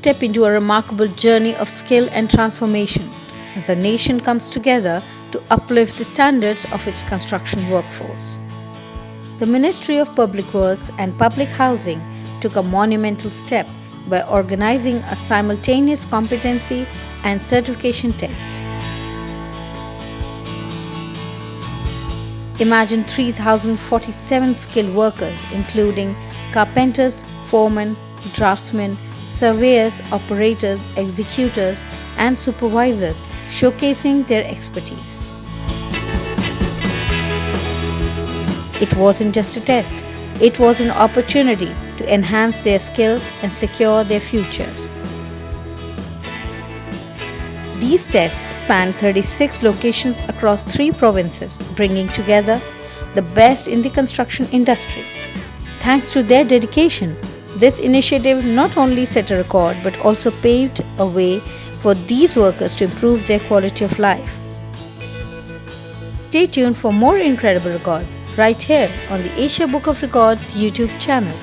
step into a remarkable journey of skill and transformation as the nation comes together to uplift the standards of its construction workforce. The Ministry of Public Works and Public Housing took a monumental step by organizing a simultaneous competency and certification test. Imagine 3,047 skilled workers including carpenters, foremen, draftsmen, surveyors, operators, executors, and supervisors showcasing their expertise. It wasn't just a test, it was an opportunity to enhance their skill and secure their futures. These tests span 36 locations across 3 provinces, bringing together the best in the construction industry. Thanks to their dedication, this initiative not only set a record but also paved a way for these workers to improve their quality of life. Stay tuned for more incredible records right here on the Asia Book of Records YouTube channel.